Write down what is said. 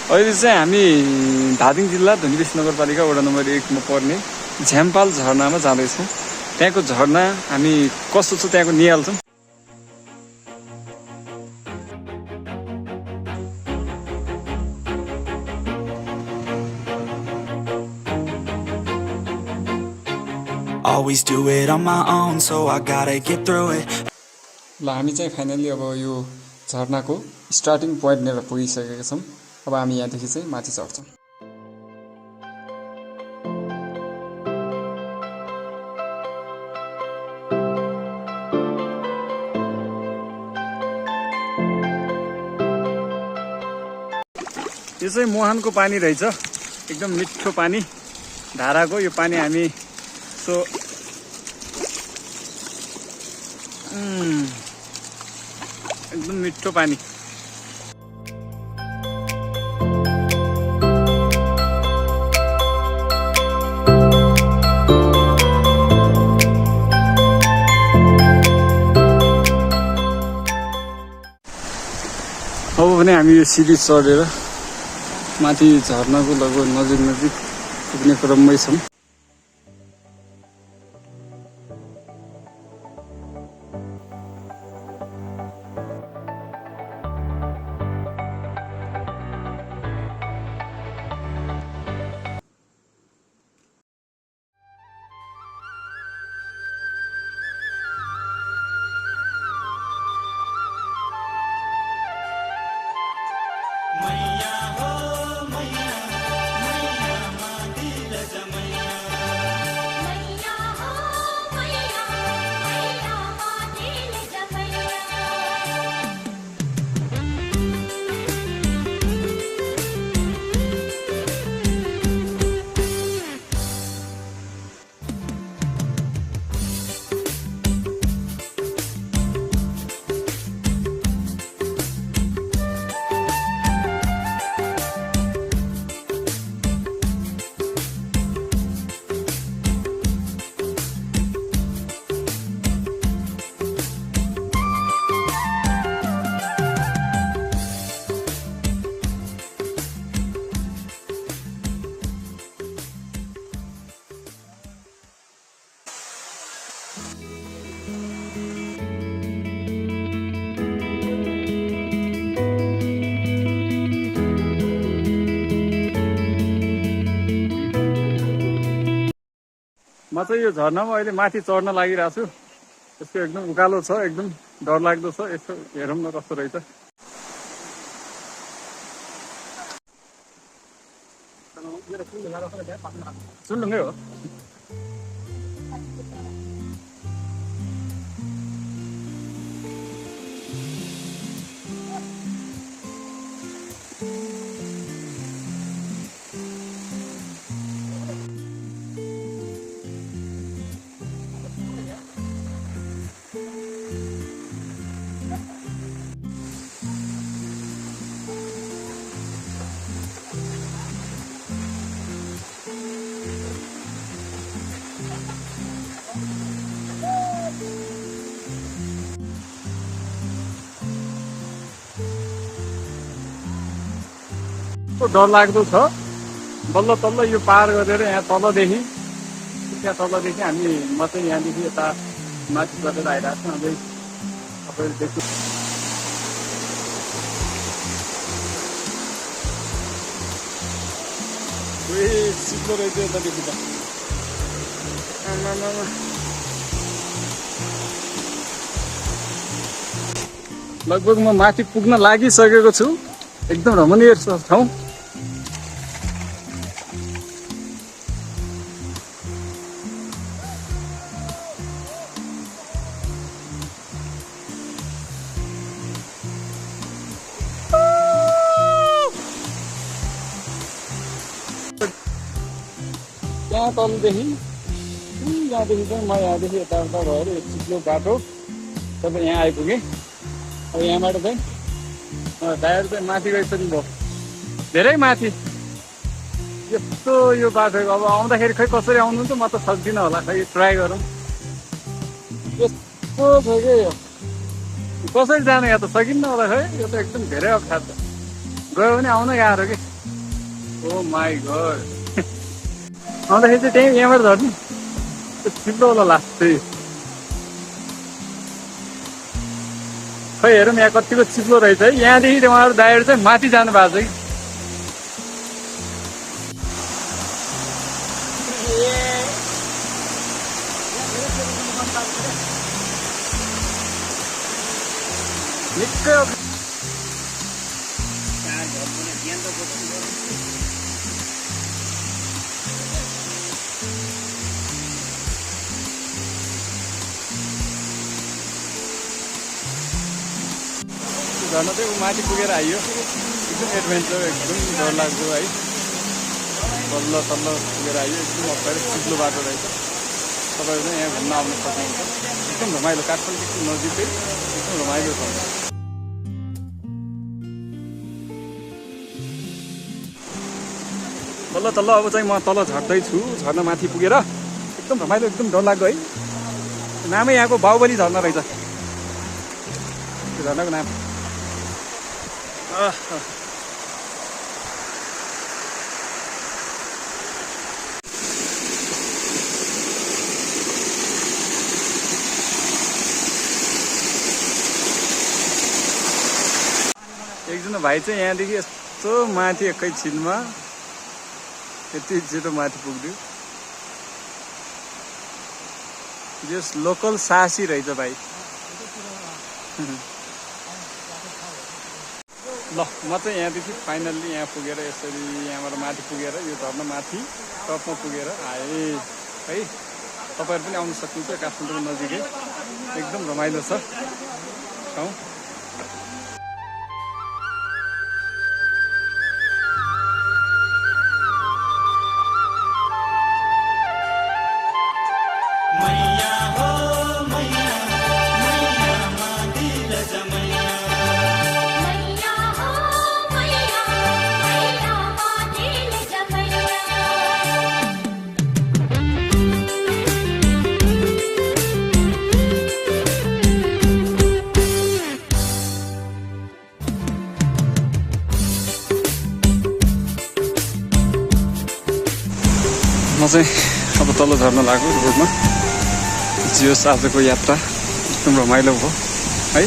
अहिले चाहिँ हामी धादिङ जिल्ला धुनीबेसी नगरपालिका वडा नम्बर 1 मा पर्ने झ्याम्पाल झरनामा जाँदैछौँ। त्यहाँको झरना हामी कस्तो छ त्यहाँको निहाल्छौँ। Always do it on my own, so I gotta get through it. ल हामी चाहिँ फाइनली अब यो झरनाको स्टार्टिङ पोइन्टनेर पुगिसकेका छौँ। अब हामी यहाँदेखि चाहिँ माथि चढ्छौँ। यो चाहिँ मुहानको पानी रहेछ, एकदम मिठो पानी धाराको। यो पानी हामी एकदम मिठो पानी। अब भने हामी यो सिडी चढेर माथि झर्नाको लगभग नजिक पुग्ने क्रममै छौँ। म चाहिँ यो झरनामा अहिले माथि चढ्न लागिरहेको छु। यसको एकदम उकालो छ, एकदम डरलाग्दो छ। यसो हेरौँ न कस्तो रहेछ। सुन्नुङै हो। डर लाग्दो छ। बल्ल तल्ल यो पार गरेर यहाँ तलदेखि हामी म चाहिँ यहाँदेखि यता माथि गरेर आइरहेको छु। अझै तपाईँले देख्नु सिक्लो रहेछ यतादेखि त। लगभग म माथि पुग्न लागिसकेको छु। एकदम रमणीय ठाउँ। यहाँ तलदेखि यहाँदेखि चाहिँ म यहाँदेखि यताउता भएर यो चिप्लो बाटो तपाईँ यहाँ आइपुगेँ। अब यहाँबाट चाहिँ टायर चाहिँ माथि गइसक्नु भयो, धेरै माथि। यस्तो यो बाटो अब आउँदाखेरि खै कसरी आउनुहुन्छ म त सक्दिनँ होला, खै ट्राई गरौँ। यस्तो छ कि यो कसरी जानु, यहाँ त सकिन्न होला खै। यो त एकदम धेरै अप्ठ्यारो छ। गयो भने आउन गाह्रो कि ओ माई गड आउँदाखेरि चाहिँ त्यहीँ यहाँबाट झर्नु त्यो चिप्लो होला लास्ट चाहिँ खै हेरौँ यहाँ कतिको चिप्लो रहेछ है यहाँदेखि उहाँहरू दाइहरू चाहिँ माथि जानु भएको छ कि निकै झर्न चाहिँ ऊ माथि पुगेर आइयो एकदम एडभेन्चर एकदम डरलाग्दो है बल्ल तल्ल पुगेर आइयो एकदम अप्ठ्यारो चिप्लो बाटो रहेछ तपाईँहरू चाहिँ यहाँ घुम्न आउन सक्नुहुन्छ एकदम रमाइलो काठमाडौँदेखि नजिकै एकदम रमाइलो छ तल्ल तल्ल अब चाहिँ म तल झर्दैछु झर्न माथि पुगेर एकदम रमाइलो एकदम डरलाग्दो है नामै यहाँको बाहुबली झर्ना रहेछ त्यो झर्नाको नाम एकजना भाइ चाहिँ यहाँदेखि यस्तो माथि एकैछिनमा यति छिटो माथि पुग्यो जस लोकल साहसी रहेछ भाइ ल म चाहिँ यहाँदेखि फाइनल्ली यहाँ पुगेर यसरी यहाँबाट माथि पुगेर यो झर्ना माथि टपमा पुगेर आएँ है तपाईँहरू पनि आउनु सक्नुहुन्छ काठमाडौँको नजिकै एकदम रमाइलो छ ठाउँ म चाहिँ अब तल झर्न लाग्यो रोडमा जियोस् आजको यात्रा एकदम रमाइलो भयो है